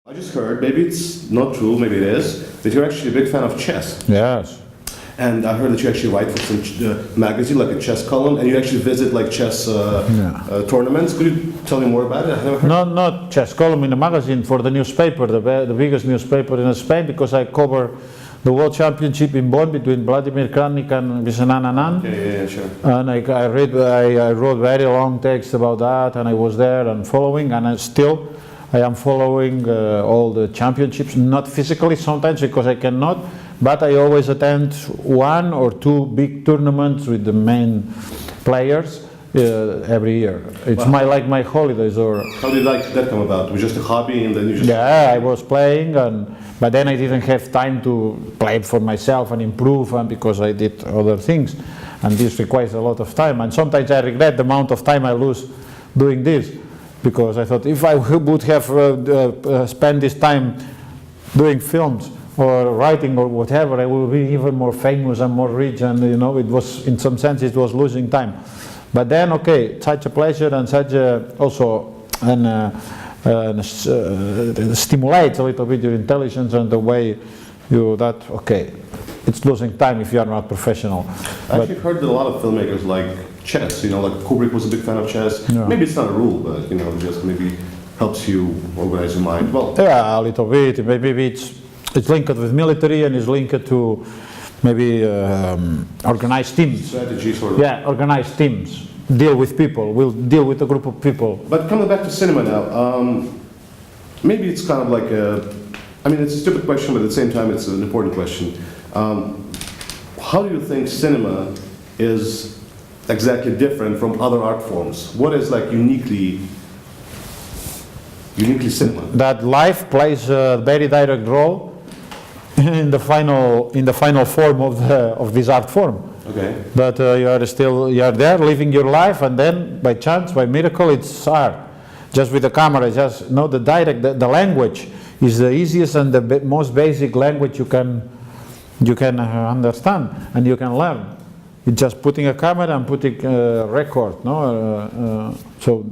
I just heard, maybe it's not true, maybe it is, that you're actually a big fan of chess. Yes. And I heard that you actually write for some magazine, like a chess column, and you actually visit like chess tournaments. Could you tell me more about it? I've never heard. Not chess column in a magazine, for the newspaper, the biggest newspaper in Spain, because I cover the World Championship in Bonn between Vladimir Kramnik and Wisnan Anand. Yeah, sure. And I wrote very long text about that, and I was there and following, and I am following all the championships, not physically sometimes because I cannot, but I always attend 1 or 2 big tournaments with the main players every year. It's like my holidays. Or how did that come about? It was just a hobby, and then you just... Yeah, I was playing, but then I didn't have time to play for myself and improve, and because I did other things, and this requires a lot of time. And sometimes I regret the amount of time I lose doing this, because I thought if I would have spent this time doing films or writing or whatever, I would be even more famous and more rich, and it was, in some sense, it was losing time. But then, okay, such a pleasure and such also stimulates a little bit your intelligence and the way it's losing time if you are not professional. I actually heard that a lot of filmmakers like chess, like Kubrick was a big fan of chess. Yeah. Maybe it's not a rule, but just maybe helps you organize your mind. Well, yeah, a little bit. Maybe it's linked with military and is linked to maybe organized teams. Strategy, sort of. Yeah, organized teams. Deal with people. We'll deal with a group of people. But coming back to cinema now, maybe it's kind of like it's a stupid question, but at the same time it's an important question. How do you think cinema is exactly different from other art forms? What is like uniquely cinema? That life plays a very direct role in the final form of this art form. Okay. That you are there living your life, and then by chance, by miracle, it's art. Just with the camera, the language is the easiest and the most basic language you can understand and you can learn. It's just putting a camera and putting a record, so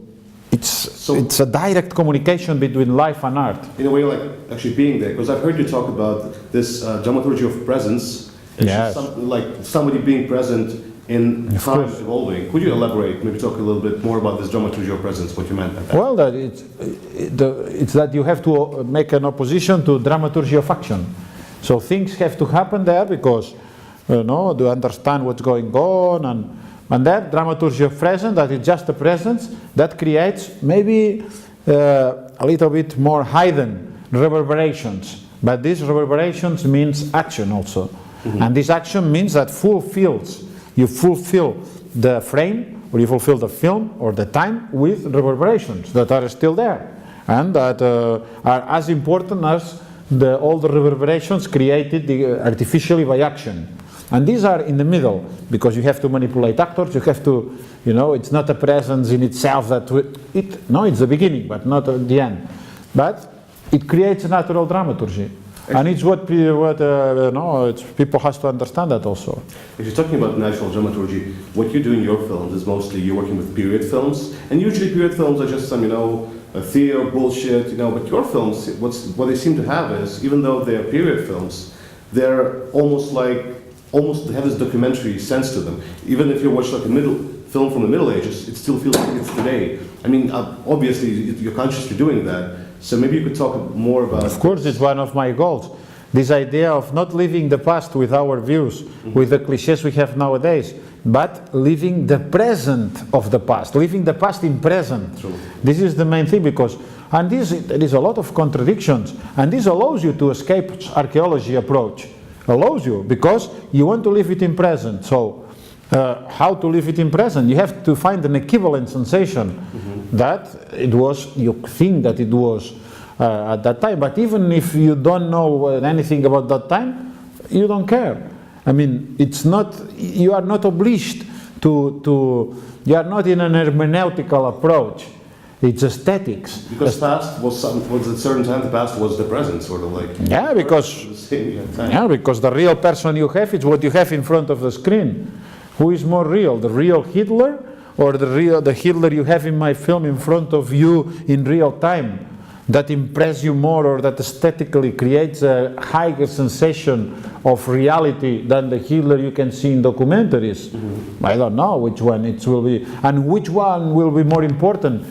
it's a direct communication between life and art. In a way, like actually being there, because I've heard you talk about this dramaturgy of presence. Yes. Like somebody being present in time evolving. Could you elaborate, maybe talk a little bit more about this dramaturgy of presence, what you meant by that? Well, it's that you have to make an opposition to dramaturgy of action. So things have to happen there because, to understand what's going on, and that dramaturgy of presence, that is just a presence, that creates maybe a little bit more hidden reverberations. But these reverberations means action also. Mm-hmm. And this action means that you fulfill the frame, or you fulfill the film or the time with reverberations that are still there, and that are as important as all the reverberations created artificially by action. And these are in the middle, because you have to manipulate actors, you have to, it's not a presence in itself it's the beginning, but not at the end. But it creates a natural dramaturgy. And it's what people has to understand that also. If you're talking about natural dramaturgy, what you do in your films is mostly you're working with period films, and usually period films are just some, theater bullshit, but your films, what they seem to have is, even though they're period films, they're they have this documentary sense to them. Even if you watch like a film from the Middle Ages, it still feels like it's today. Obviously you're consciously doing that. So maybe you could talk more about... Of course, it's one of my goals. This idea of not living the past with our views, with the cliches we have nowadays, but living the present of the past, living the past in present. True. This is the main thing, because, there is a lot of contradictions, and this allows you to escape archaeology approach. Allows you, because you want to live it in present. So, how to live it in present? You have to find an equivalent sensation that you think that it was at that time, but even if you don't know anything about that time, you don't care. It's not, you are not obliged you are not in an hermeneutical approach. It's aesthetics. Because past was at a certain time, the past was the present, sort of like. Yeah, because the real person you have is what you have in front of the screen. Who is more real, the real Hitler, or the Hitler you have in my film in front of you in real time? that impress you more or that aesthetically creates a higher sensation of reality than the Hitler you can see in documentaries? Mm-hmm. I don't know which one it will be, and which one will be more important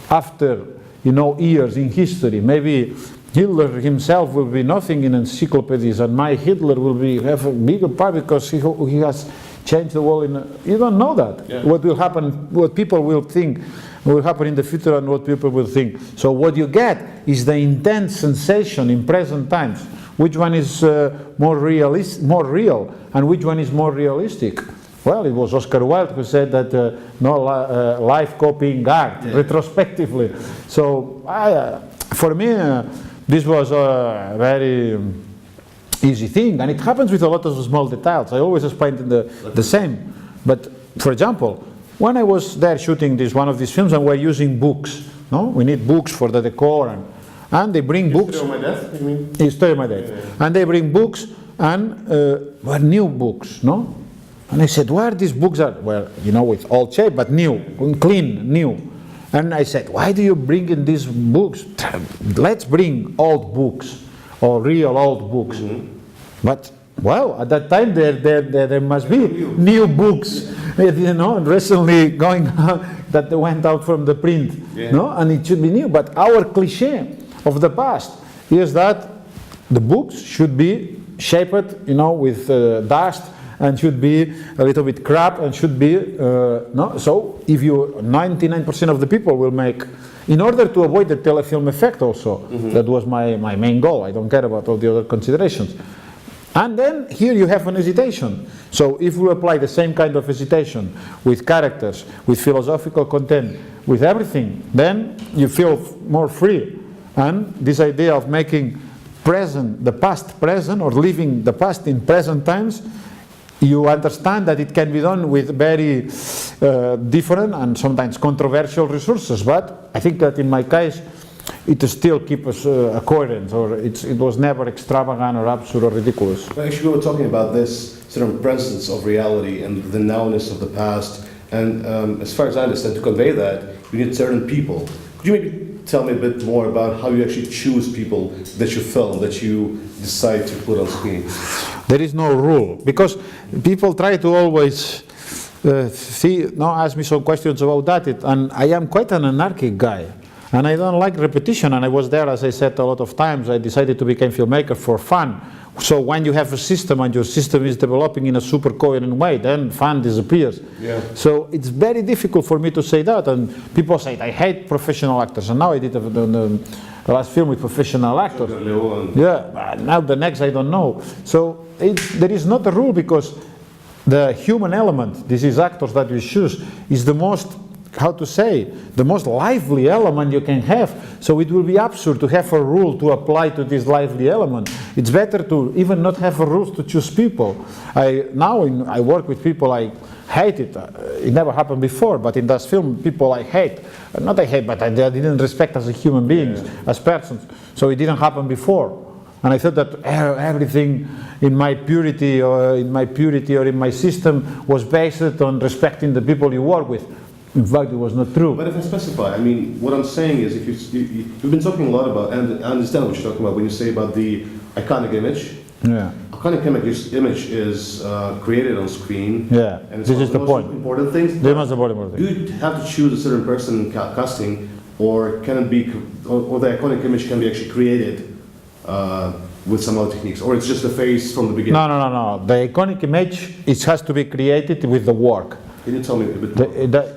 after, years in history. Maybe Hitler himself will be nothing in encyclopedias, and my Hitler will have a bigger part because he has changed the world. You don't know that. Yeah. What will happen, what people will think will happen in the future and what people will think. So what you get is the intense sensation in present times. Which one is more real, and which one is more realistic? Well, it was Oscar Wilde who said that life copying art, retrospectively. So for me, this was a very easy thing, and it happens with a lot of small details. I always explain the same. But for example, when I was there shooting one of these films, and we're using books, we need books for the decor, and they bring books. History of My Death, you mean? History of My Death. Yeah. And they bring books, and were new books, And I said, where these books are? Well, with old shape, but new, clean, new. And I said, why do you bring in these books? Let's bring old books, or real old books. Mm-hmm. But, well, at that time there must be new books, recently going out, that went out from the print, and it should be new. But our cliche of the past is that the books should be shaped, with dust, and should be a little bit crap, and should be, So if 99% of the people will make, in order to avoid the telefilm effect also, that was my main goal. I don't care about all the other considerations. And then here you have an hesitation. So if we apply the same kind of hesitation with characters, with philosophical content, with everything, then you feel more free. And this idea of making the past present, or living the past in present times, you understand that it can be done with very different and sometimes controversial resources. But I think that in my case, it still keeps us a coherence, or it was never extravagant or absurd or ridiculous. Actually, we were talking about this certain presence of reality and the nowness of the past, and as far as I understand, to convey that, you need certain people. Could you maybe tell me a bit more about how you actually choose people that you film, that you decide to put on screen? There is no rule, because people try to always ask me some questions about that, and I am quite an anarchic guy. And I don't like repetition, and I was there, as I said, a lot of times. I decided to become filmmaker for fun. So when you have a system and your system is developing in a super coherent way, then fun disappears. Yeah. So it's very difficult for me to say that, and people say, I hate professional actors, and now I did the last film with professional actors. Yeah, now the next I don't know. So there is not a rule, because the human element, this is actors that you choose, is the most, the most lively element you can have. So it will be absurd to have a rule to apply to this lively element. It's better to even not have a rule to choose people. I work with people I hate it. It never happened before, but in this film, people I hate. Not I hate, but I didn't respect as a human beings, as persons. So it didn't happen before. And I thought that everything in my purity or in my system was based on respecting the people you work with. In fact, it was not true. But if I specify, what I'm saying is, if you've been talking a lot about, and I understand what you're talking about when you say about the iconic image. Yeah. Iconic image is created on screen. Yeah. And it's this is the point. Important things. This is the important thing. Do you have to choose a certain person in casting, or can it be, or the iconic image can be actually created with some other techniques, or it's just the face from the beginning? No. The iconic image, it has to be created with the work. Can you tell me a bit more?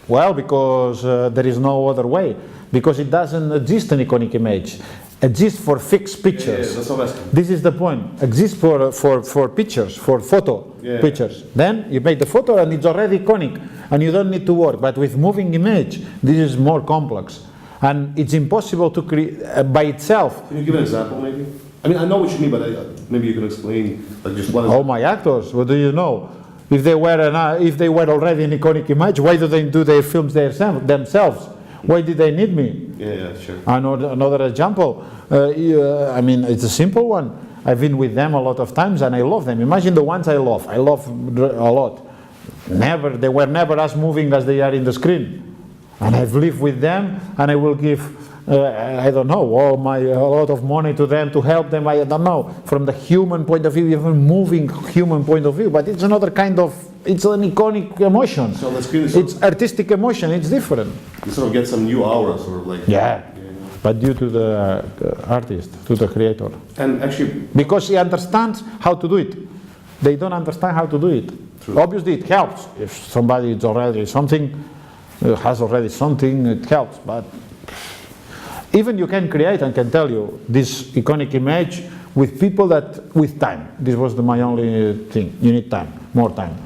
Well, because there is no other way. Because it doesn't exist an iconic image. Exists for fixed pictures. Yeah, that's what I'm asking. This is the point. Exists for pictures, for photo pictures. Then you make the photo and it's already iconic, and you don't need to work. But with moving image, this is more complex, and it's impossible to create by itself. Can you give an example, maybe? I know what you mean, but maybe you can explain, like, just one. All my actors. What do you know? If they were already an iconic image, why do they do their films themselves? Why did they need me? Yeah, sure. Another example, it's a simple one. I've been with them a lot of times and I love them. Imagine the ones I love a lot. They were never as moving as they are in the screen. and I've lived with them, and I will give, I don't know, a lot of money to them to help them. I don't know, from the human point of view, even moving human point of view. But it's another kind of, it's an iconic emotion. So on the screen, it's artistic emotion. It's different. You sort of get some new aura, sort of like. Yeah. But due to the artist, to the creator. And actually, because he understands how to do it. They don't understand how to do it. True. Obviously it helps. If somebody is already something, has already something, it helps. But even you can create, and can tell you, this iconic image with people that, with time. This was my only thing. You need time, more time.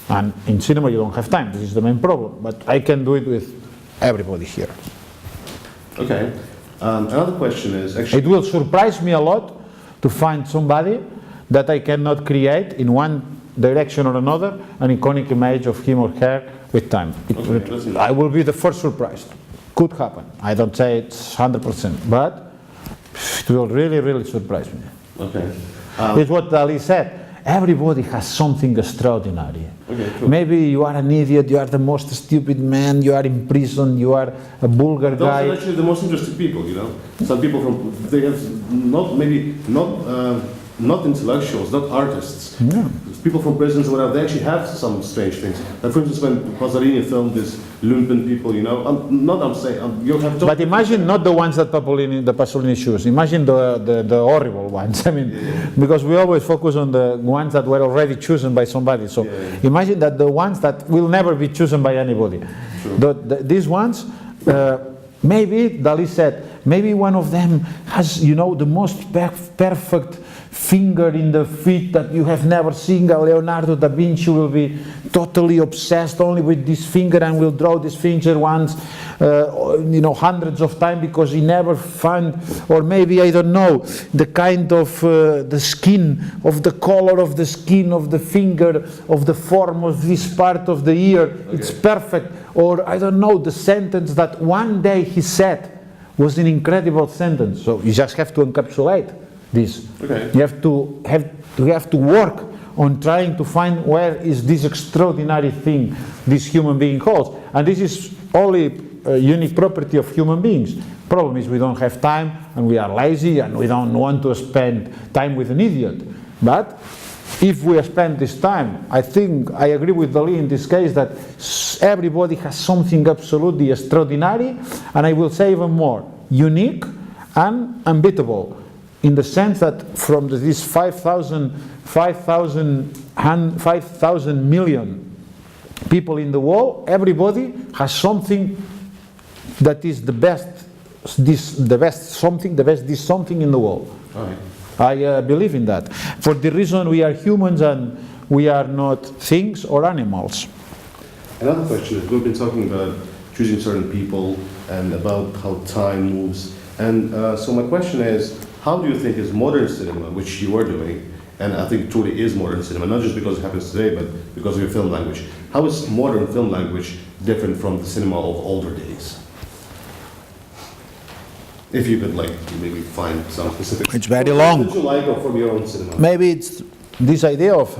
And in cinema you don't have time. This is the main problem. But I can do it with everybody here. Okay. Another question is actually. It will surprise me a lot to find somebody that I cannot create in one direction or another an iconic image of him or her with time. I will be the first surprised. Could happen. I don't say it's 100%, but it will really, really surprise me. Okay. It's what Dali said. Everybody has something extraordinary. Okay, cool. Maybe you are an idiot, you are the most stupid man, you are in prison, you are a vulgar guy. Those are actually the most interesting people, you know. Some people they have not intellectuals, not artists. Yeah. People from prisons or whatever, they actually have some strange things. Like for instance, when Pasolini filmed this Lumpen people, you know, you have to. But imagine not the ones that Pasolini choose. Imagine the horrible ones. I mean, because we always focus on the ones that were already chosen by somebody. So imagine that the ones that will never be chosen by anybody. These ones, maybe Dali said, maybe one of them has, you know, the most perfect finger in the feet that you have never seen. Leonardo da Vinci will be totally obsessed only with this finger and will draw this finger once, you know, hundreds of times because he never found, or maybe, I don't know, the kind of the skin, of the color of the skin of the finger, of the form of this part of the ear. Okay. It's perfect. Or I don't know, the sentence that one day he said was an incredible sentence. So you just have to encapsulate this. Okay. You have to work on trying to find where is this extraordinary thing this human being holds. And this is only a unique property of human beings. Problem is we don't have time and we are lazy and we don't want to spend time with an idiot. But if we spend this time, I think I agree with Dali in this case that everybody has something absolutely extraordinary, and I will say even more, unique and unbeatable. In the sense that from these 5,000 million people in the world, everybody has something that is the best something in the world. Right. I believe in that. For the reason we are humans and we are not things or animals. Another question is, we've been talking about choosing certain people and about how time moves. And so my question is, how do you think is modern cinema, which you are doing, and I think it truly is modern cinema, not just because it happens today, but because of your film language. How is modern film language different from the cinema of older days? If you could maybe find some specific. It's very long. What you like from your own cinema? Maybe it's this idea of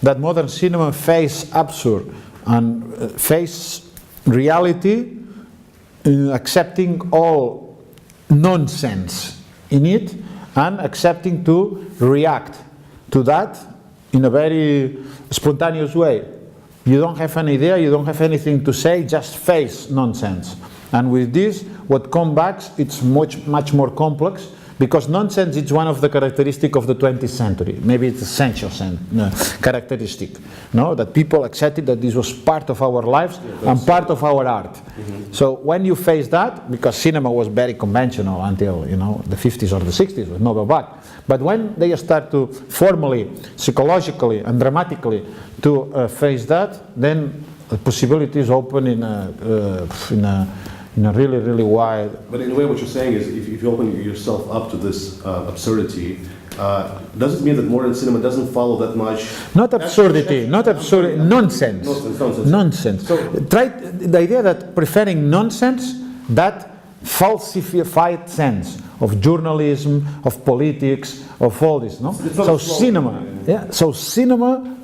that modern cinema face absurd and face reality, accepting all nonsense in it and accepting to react to that in a very spontaneous way. You don't have an idea, you don't have anything to say, just face nonsense. And with this, what comes back, it's much more complex, because nonsense is one of the characteristics of the 20th century. Maybe it's essential characteristic, no? That people accepted that this was part of our lives and part of our art. Mm-hmm. So when you face that, because cinema was very conventional until the 50s or the 60s with Novого, but when they start to formally, psychologically and dramatically to face that, then the possibilities open in a really, really wide. But in a way, what you're saying is, if you open yourself up to this absurdity, does it mean that modern cinema doesn't follow that much? Not absurdity, not absurdity, nonsense. Nonsense. So, try the idea that preferring nonsense, that falsified sense of journalism, of politics, of all this, no? So cinema, so cinema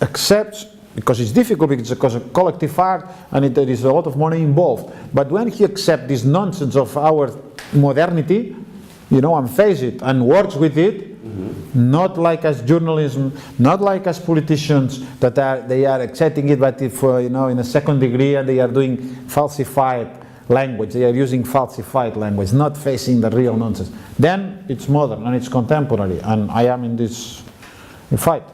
accepts because it's difficult, because it's collective art and there is a lot of money involved. But when he accepts this nonsense of our modernity, and face it and works with it, not like as journalism, not like as politicians that they are accepting it, but if in a second degree, and they are doing falsified language, they are using falsified language, not facing the real nonsense. Then it's modern and it's contemporary, and I am in this fight.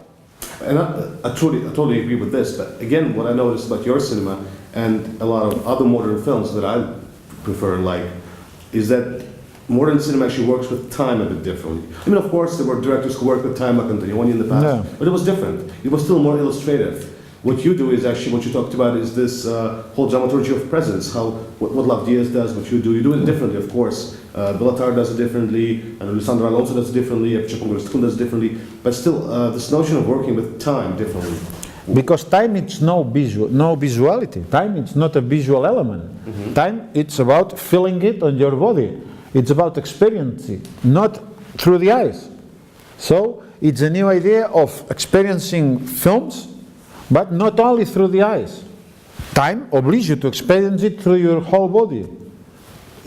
And I totally agree with this, but again, what I noticed about your cinema and a lot of other modern films that I prefer and like is that modern cinema actually works with time a bit differently. I mean, of course, there were directors who worked with time like Antonioni in the past, but it was different. It was still more illustrative. What you do is actually, what you talked about is this whole dramaturgy of presence, what Lav Diaz does, what you do it differently, of course. Belatar does it differently, and Alessandro Alonso does it differently, Epichabong does it differently, but still, this notion of working with time differently. Because time is no visuality. Time is not a visual element. Time, it's about feeling it on your body. It's about experiencing, not through the eyes. So, it's a new idea of experiencing films, but not only through the eyes. Time obliges you to experience it through your whole body.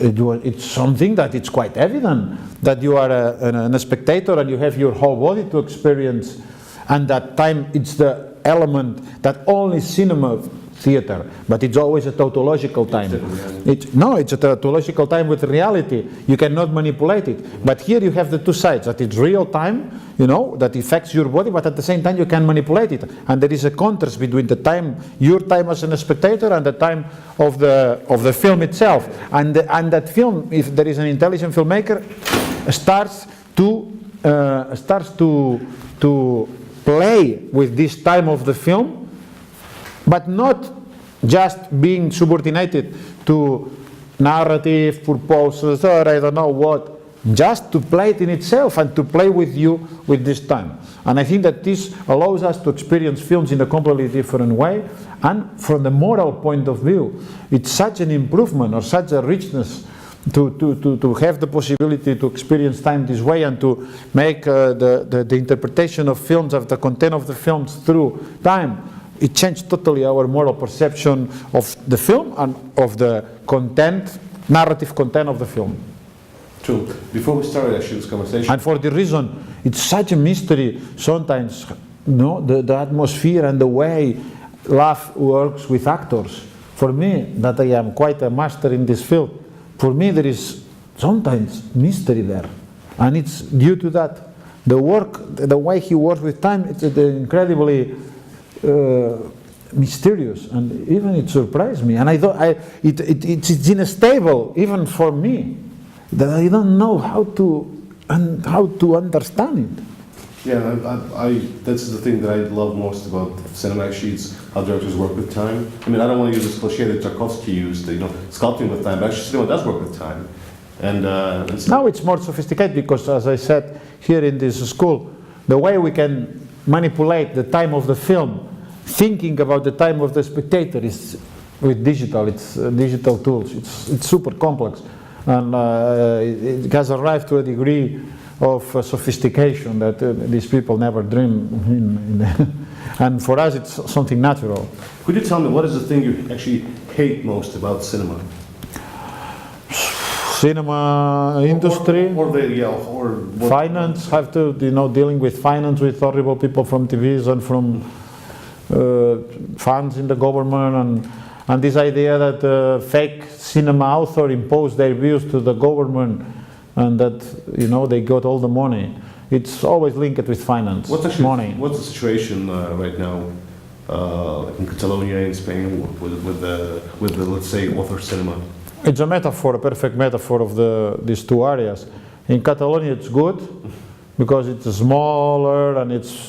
It's something that it's quite evident that you are a spectator and you have your whole body to experience, and that time it's the element that only cinema theater, but it's always a tautological time. It's a tautological time with reality. You cannot manipulate it. But here you have the two sides, that it's real time, that affects your body, but at the same time you can manipulate it. And there is a contrast between the time, your time as a spectator, and the time of the film itself. And that film, if there is an intelligent filmmaker, starts to play with this time of the film, but not just being subordinated to narrative purposes or I don't know what, just to play it in itself and to play with you with this time. And I think that this allows us to experience films in a completely different way, and from the moral point of view, it's such an improvement or such a richness to have the possibility to experience time this way and to make the interpretation of films, of the content of the films through time. It changed totally our moral perception of the film and of the content, narrative content of the film. True. Before we started actually this conversation, and for the reason, it's such a mystery sometimes, the atmosphere and the way Lav works with actors. For me, that I am quite a master in this field, for me there is sometimes mystery there, and it's due to that. The way he works with time, it's incredibly mysterious, and even it surprised me, and I thought it's unstable even for me, that I don't know how to understand it. Yeah, that's the thing that I love most about cinema. Actually, it's how directors work with time. I mean, I don't want to use this cliche that Tarkovsky used, sculpting with time, but actually cinema does work with time. And now it's more sophisticated because, as I said here in this school, the way we can manipulate the time of the film, thinking about the time of the spectator, is with digital tools. It's super complex, and it has arrived to a degree of sophistication that these people never dream and for us it's something natural. Could you tell me what is the thing you actually hate most about cinema? Cinema industry, or finance, have to, dealing with finance, with horrible people from TVs and from funds in the government, and this idea that fake cinema author impose their views to the government, and that they got all the money. It's always linked with finance. Money. What's the situation right now, in Catalonia, in Spain, with the let's say author cinema? It's a metaphor, a perfect metaphor of these two areas. In Catalonia, it's good because it's smaller and it's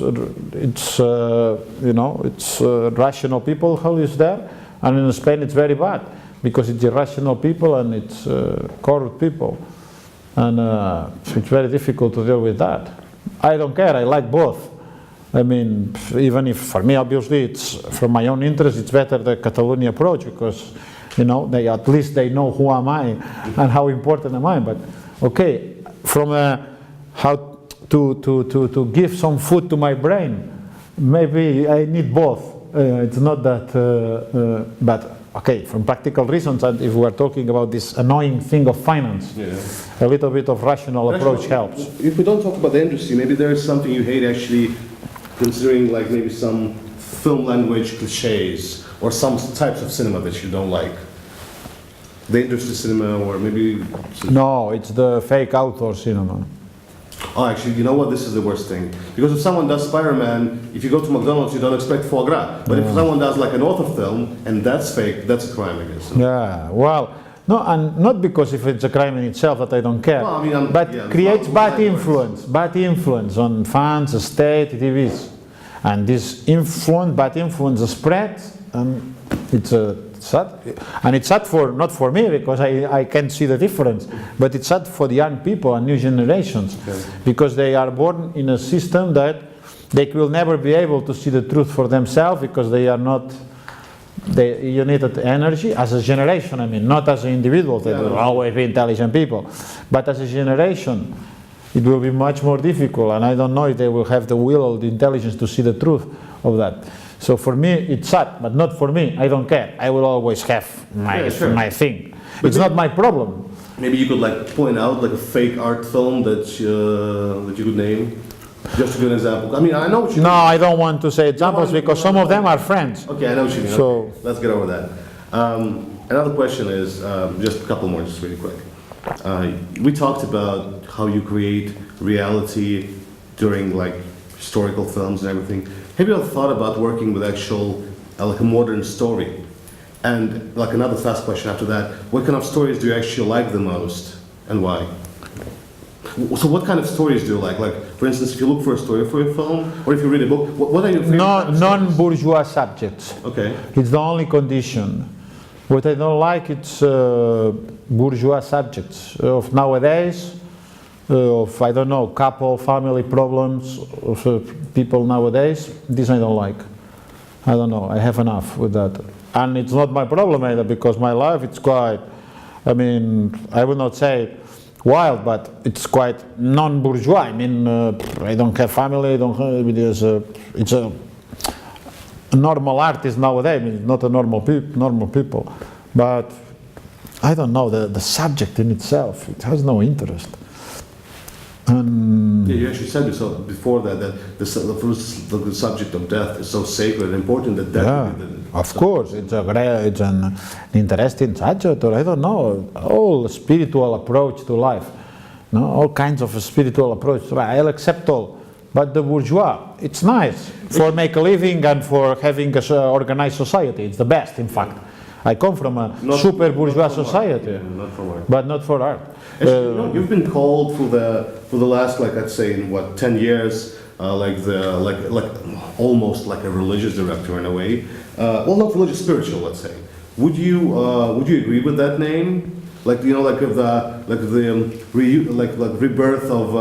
rational people who is there, and in Spain it's very bad because it's irrational people and it's corrupt people, and it's very difficult to deal with that. I don't care. I like both. I mean, even if for me, obviously, it's from my own interest, it's better the Catalonia approach because they at least they know who am I and how important am I. But okay, from how to give some food to my brain, maybe I need both. it's not that, but okay, from practical reasons, and if we are talking about this annoying thing of finance, a little bit of rational approach helps. If we don't talk about the industry, maybe there is something you hate actually, considering like maybe some film language cliches or some types of cinema that you don't like. The industry cinema, or maybe... No, it's the fake author cinema. Oh, actually, you know what? This is the worst thing. Because if someone does Spider-Man, if you go to McDonald's, you don't expect foie gras. But if someone does like an author film, and that's fake, that's a crime, I guess. Yeah, well, no, and not because if it's a crime in itself that I don't care, No, I mean, but yeah, creates bad influence on fans, state, TVs. And this bad influence spreads, and it's sad. And it's sad not for me, because I can see the difference, but it's sad for the young people and new generations, because they are born in a system that they will never be able to see the truth for themselves, because they are not, you need that energy as a generation, I mean, not as an individual, they will always be intelligent people, but as a generation, it will be much more difficult, and I don't know if they will have the will or the intelligence to see the truth of that. So for me, it's sad, but not for me. I don't care. I will always have my thing. But it's not my problem. Maybe you could like point out like a fake art film that you could name. Just to give an example. I mean, I know what you mean. No, I don't want to say examples because some of them are friends. Okay, I know what you mean. So okay. Let's get over that. Another question is just a couple more, just really quick. We talked about how you create reality during like historical films and everything. Have you ever thought about working with actual, like a modern story? And like another fast question after that, what kind of stories do you actually like the most and why? So what kind of stories do you like? Like, for instance, if you look for a story for a film, or if you read a book, what are your favorite kind of non-bourgeois subjects. Okay. It's the only condition. What I don't like, it's bourgeois subjects of nowadays, of, I don't know, couple, family problems of people nowadays. This I don't like. I don't know, I have enough with that. And it's not my problem either, because my life, it's quite, I mean, I would not say wild, but it's quite non-bourgeois. I mean, I don't have family, I don't have, it's a normal artist nowadays. I mean, it's not a normal people. But I don't know, the subject in itself, it has no interest. Yeah, you actually said yourself before that the subject of death is so sacred and important that death would be the of course, it's an interesting subject, or I don't know, whole spiritual approach to life. No, all kinds of a spiritual approach to life. I'll accept all. But the bourgeois, it's nice for make a living and for having an organized society. It's the best, in fact. I come from a super bourgeois society, but not for art. Actually, you've been called for the last, like I'd say, in what 10 years, like almost like a religious director in a way. Well, not religious, spiritual, let's say. Would you agree with that name? Like like the rebirth of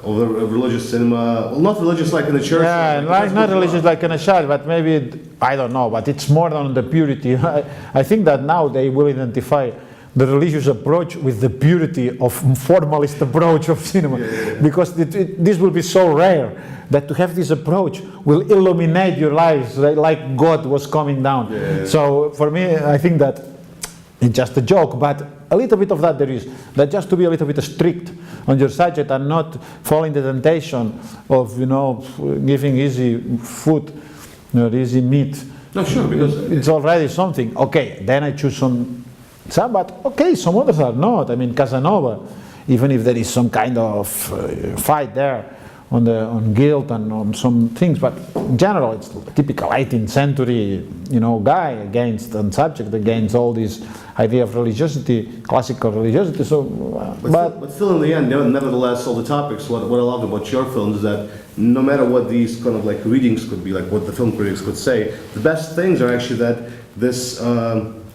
the religious cinema. Well, not religious like in the church. Yeah, not religious like in a church, but maybe, I don't know, but it's more than the purity. I think that now they will identify the religious approach with the purity of formalist approach of cinema. Because this will be so rare that to have this approach will illuminate your lives like God was coming down. So for me, I think that it's just a joke, but a little bit of that there is. That just to be a little bit strict on your subject and not fall in the temptation of, giving easy food, easy meat. No, sure, because it's already something. Okay, then I choose some, but okay, some others are not. I mean, Casanova, even if there is some kind of fight there on guilt and on some things, but in general, it's typical 18th century, guy against and subject against all this idea of religiosity, classical religiosity. So, but still, in the end, nevertheless, all the topics. What I love about your films is that no matter what these kind of like readings could be, like what the film critics could say, the best things are actually that this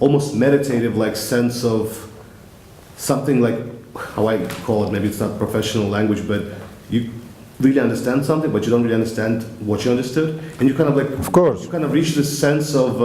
almost meditative like sense of something like how I call it. Maybe it's not professional language, but you really understand something, but you don't really understand what you understood, and you kind of like, of course, you kind of reach this sense of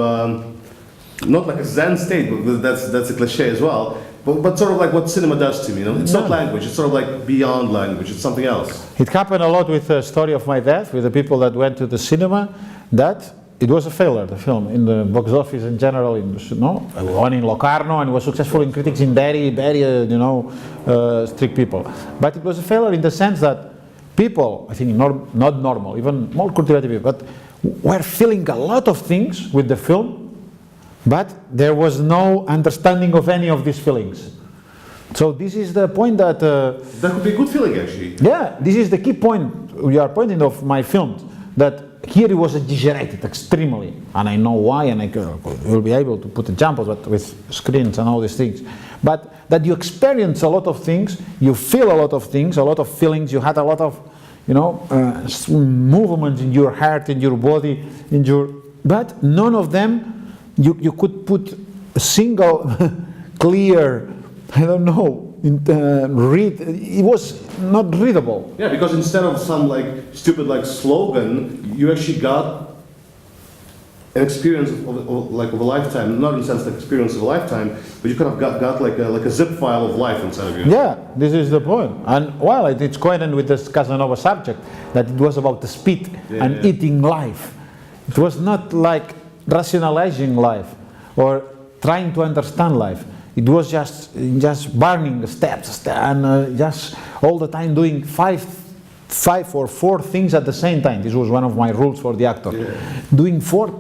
not like a Zen state, but that's a cliche as well, but sort of like what cinema does to me. It's not language; it's sort of like beyond language. It's something else. It happened a lot with the story of my death, with the people that went to the cinema. That it was a failure, the film, in the box office in general, one in Locarno, and was successful in critics in very, strict people. But it was a failure in the sense that people, I think not normal, even more cultivated people, but were feeling a lot of things with the film, but there was no understanding of any of these feelings. So this is the point that... that could be a good feeling, actually. Yeah, this is the key point we are pointing of my films, that here it was exaggerated extremely, and I know why, and I will be able to put examples, but with screens and all these things. But that you experience a lot of things, you feel a lot of things, a lot of feelings, you had a lot of, movements in your heart, in your body, but none of them you could put a single clear, I don't know, read. It was not readable. Yeah, because instead of some stupid slogan, you actually got an experience of a lifetime. Not in the sense the experience of a lifetime, but you kind of got like a zip file of life inside of you. Yeah, this is the point. And well, it's coherent with this Casanova subject, that it was about the speed and eating life. It was not like rationalizing life or trying to understand life. It was just burning steps and just all the time doing five or four things at the same time. This was one of my rules for the actor. Yeah. Doing 4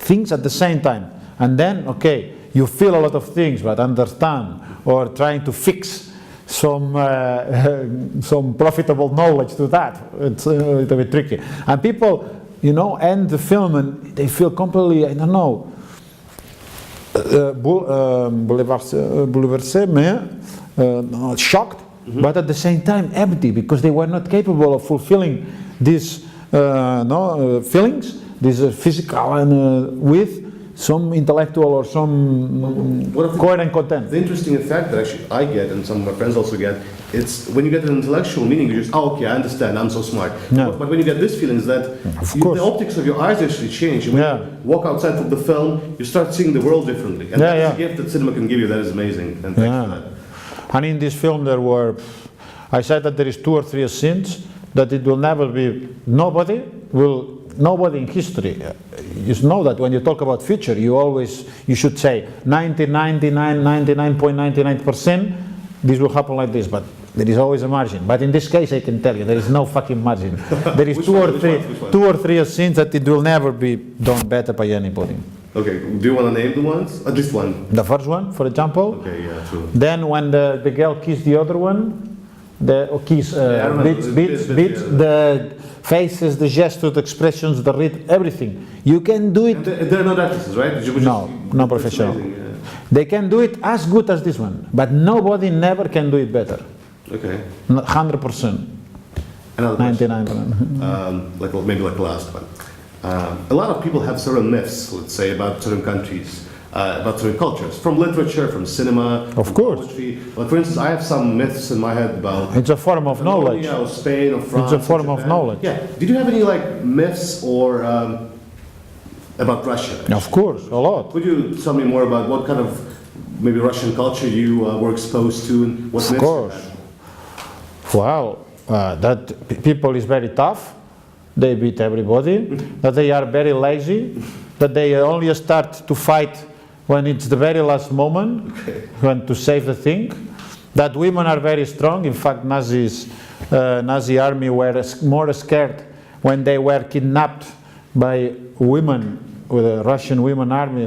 things at the same time. And then, okay, you feel a lot of things, but understand, or trying to fix some profitable knowledge to that. It's a little bit tricky. And people, end the film and they feel completely, I don't know, shocked, but at the same time empty, because they were not capable of fulfilling these feelings, these physical and with some intellectual or some coherent content. The interesting effect that actually I get, and some of my friends also get, it's when you get an intellectual meaning, you just, okay, I understand, I'm so smart. No. But when you get this feeling, is that the optics of your eyes actually change. And when you walk outside from the film, you start seeing the world differently. And that's a gift that cinema can give you. That is amazing. And thanks for that. And in this film there were, I said that there is 2 or 3 scenes that it will never be, nobody in history, you know that when you talk about future, you should say 99.99% this will happen like this, but there is always a margin. But in this case, I can tell you, there is no fucking margin. There is 2 or 3 scenes that it will never be done better by anybody. Okay, do you want to name the ones? At least one. The first one, for example. Okay, yeah, true. Then when the girl kissed the other one, the faces, the gestures, the expressions, the read, everything. You can do it. And they're not actresses, right? No professional. They can do it as good as this one, but nobody never can do it better. Okay. 100%. Another 99%. Maybe the last one. A lot of people have certain myths, let's say, about certain countries. About certain cultures, from literature, from cinema, of course. Poetry. Like for instance, I have some myths in my head about. It's a form of knowledge. Or Spain or France. It's a form of knowledge. Yeah. Did you have any myths or about Russia? Actually? Of course, a lot. Could you tell me more about what kind of maybe Russian culture you were exposed to and what myths? Of course. Well, that people is very tough. They beat everybody. That they are very lazy. That they only start to fight when it's the very last moment, when to save the thing. That women are very strong. In fact, Nazi army were more scared when they were kidnapped by women, with the Russian women army,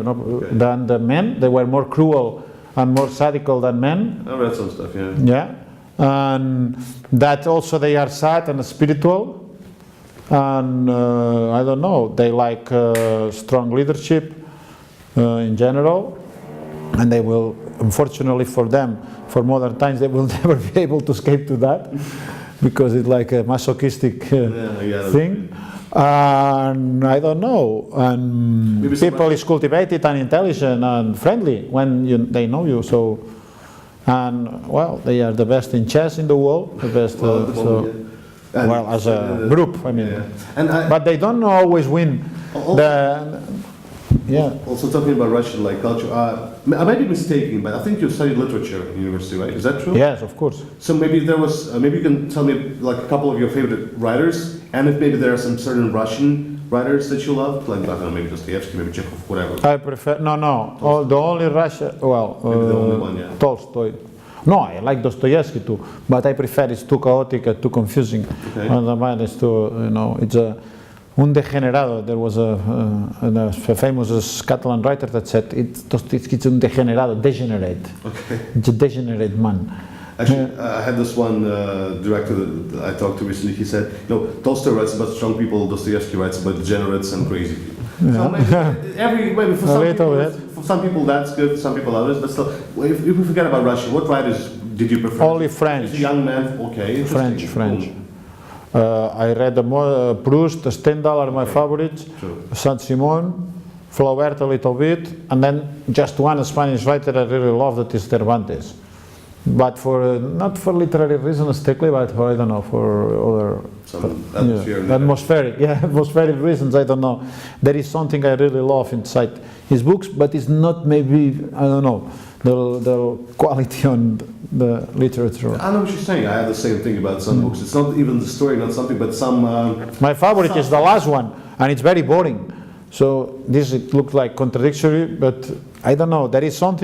than the men. They were more cruel and more sadical than men. I read some stuff, yeah. Yeah, and that also they are sad and spiritual. And I don't know, they like strong leadership in general, and they will, unfortunately for them, for modern times, they will never be able to escape to that, because it's like a masochistic thing. And I don't know, and people is cultivated and intelligent and friendly when they know you, so, and well, they are the best in chess in the world, the best, as a group, I mean. But they don't always win. Also talking about Russian culture, I might be mistaken, but I think you studied literature at university, right? Is that true? Yes, of course. So maybe there was, maybe you can tell me a couple of your favorite writers, and if maybe there are some certain Russian writers that you love? Like, I don't know, maybe Dostoevsky, maybe Chekhov, whatever. I prefer, the only Russia, Maybe the only one, yeah. Tolstoy. No, I like Dostoevsky too, but I prefer it's too chaotic and too confusing. Okay. And the mind is too, it's un degenerado. There was a famous Catalan writer that said it's un degenerado, degenerate. Okay. It's a degenerate man. Actually, I had this one director that I talked to recently. He said, Tolstoy writes about strong people, Dostoevsky writes about degenerates and crazy people. Yeah. So maybe for some people that's good, for some people others. But still, if we forget about Russia, what writers did you prefer? Only French. As a young man, okay. French. I read Proust, Stendhal are my favorites, Saint-Simon, Flaubert a little bit, and then just one Spanish writer I really love, that is Cervantes. But not for literary reasons strictly, but for, I don't know, for other atmospheric reasons, I don't know. There is something I really love inside his books, but it's not maybe, I don't know, the quality on the literature. I know what you're saying. I have the same thing about some books. It's not even the story, not something, but some... My favorite is the last one, and it's very boring. So it looks like contradictory, but I don't know. There is some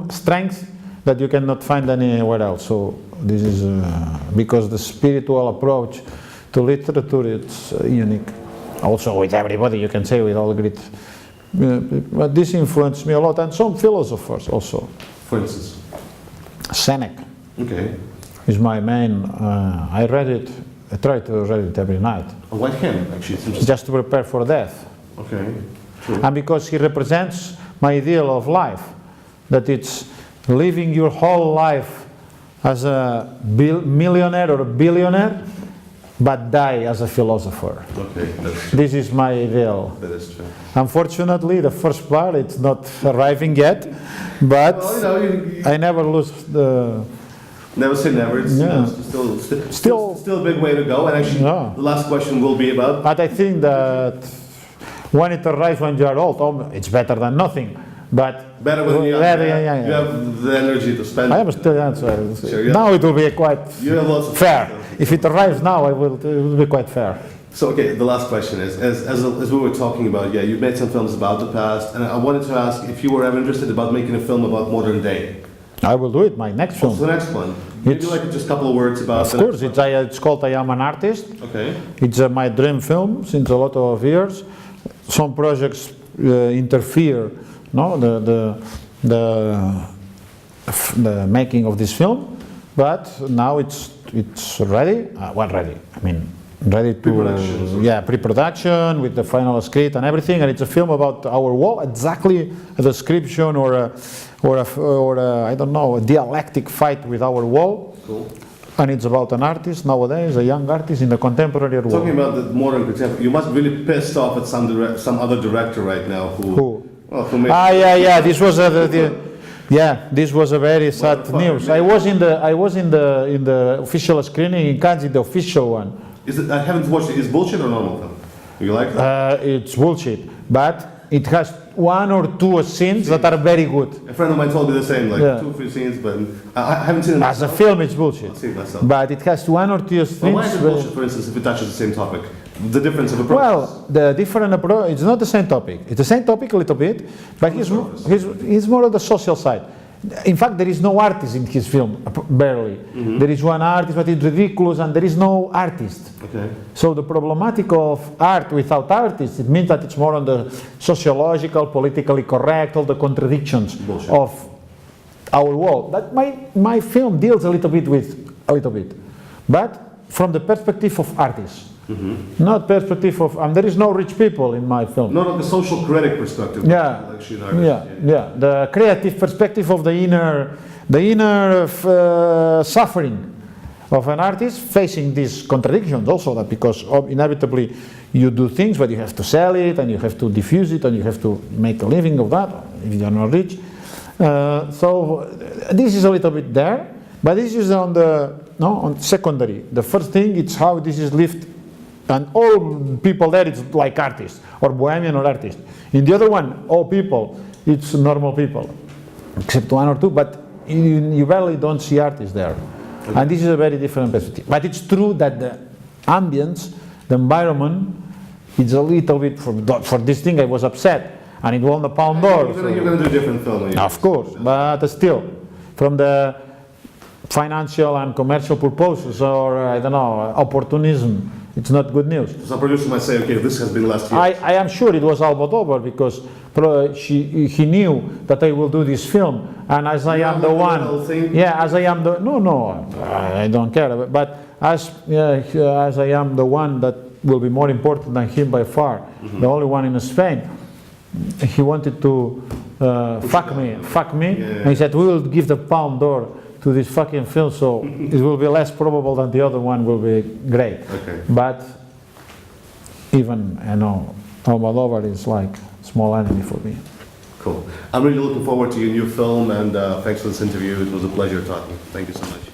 strength that you cannot find anywhere else. So this is because the spiritual approach to literature, it's unique. Also with everybody, you can say with all great, but this influenced me a lot, and some philosophers also. For instance? Seneca. Okay. Is my main, I read it, I try to read it every night. Oh, why him, actually? Just to prepare for death. Okay. True. And because he represents my ideal of life, that it's living your whole life as a millionaire or a billionaire, but die as a philosopher. Okay, this is my ideal. That is true. Unfortunately, the first part, it's not arriving yet, but I never lose the... Never say never. It's still a big way to go. And actually, the last question will be about... But I think that when it arrives when you are old, it's better than nothing. But better when you have the energy to spend. I am still young, now it will be quite fair. If it arrives now, it will be quite fair. So, okay, the last question is, as we were talking about, you've made some films about the past, and I wanted to ask if you were ever interested about making a film about modern day. I will do it, my next film. What's the next one? Maybe just a couple of words about it. Of course, it's called I Am an Artist. Okay. It's my dream film since a lot of years. Some projects interfere. The making of this film, but now it's ready. Ready. I mean, ready to pre-production with the final script and everything. And it's a film about our world, exactly a description or a I don't know, a dialectic fight with our world. Cool. And it's about an artist nowadays, a young artist in the contemporary world. Talking about the modern contemporary, you must be really pissed off at some other director right now who? This was this was a very sad news. I was in the official screening in Cannes, the official one. I haven't watched it. Is bullshit or normal film? You like that? It's bullshit, but it has one or two scenes that are very good. A friend of mine told me the same, like 2 or 3 scenes, but I haven't seen it. As a film, it's bullshit. I'll see it myself. But it has one or two scenes. But why is it bullshit, for instance, if it touches the same topic? The difference of approach. Well, the different approach, it's not the same topic. It's the same topic a little bit, but he's more on the social side. In fact, there is no artist in his film, barely. Mm-hmm. There is one artist, but it's ridiculous, and there is no artist. Okay. So the problematic of art without artists, it means that it's more on the sociological, politically correct, all the contradictions of our world. But my film deals a little bit, but from the perspective of artists. Mm-hmm. Not perspective of, there is no rich people in my film. Not on the social critic perspective. The creative perspective of the inner suffering of an artist facing these contradictions also, that because inevitably you do things, but you have to sell it, and you have to diffuse it, and you have to make a living of that, if you are not rich. So this is a little bit there, but this is on secondary. The first thing, it's how this is lived. And all people there, it's like artists, or bohemian or artists. In the other one, all people, it's normal people, except one or two, but you rarely don't see artists there. Okay. And this is a very different perspective. But it's true that the ambience, the environment, it's a little bit, for this thing I was upset, and it won the Palme d'Or. You're going to do a different film. Of course, but still, from the financial and commercial purposes, or I don't know, opportunism, it's not good news. Some producer might say, okay, this has been last year. I am sure it was Almodovar, because he knew that I will do this film, and as I am the one, yeah, as I am the, no, I don't care, but as I am the one that will be more important than him by far, the only one in Spain, he wanted to fuck me, and he said, we will give the Palme d'Or to this fucking film, so it will be less probable that the other one will be great. Okay. But even, Almodovar is like small enemy for me. Cool. I'm really looking forward to your new film, and thanks for this interview. It was a pleasure talking. Thank you so much.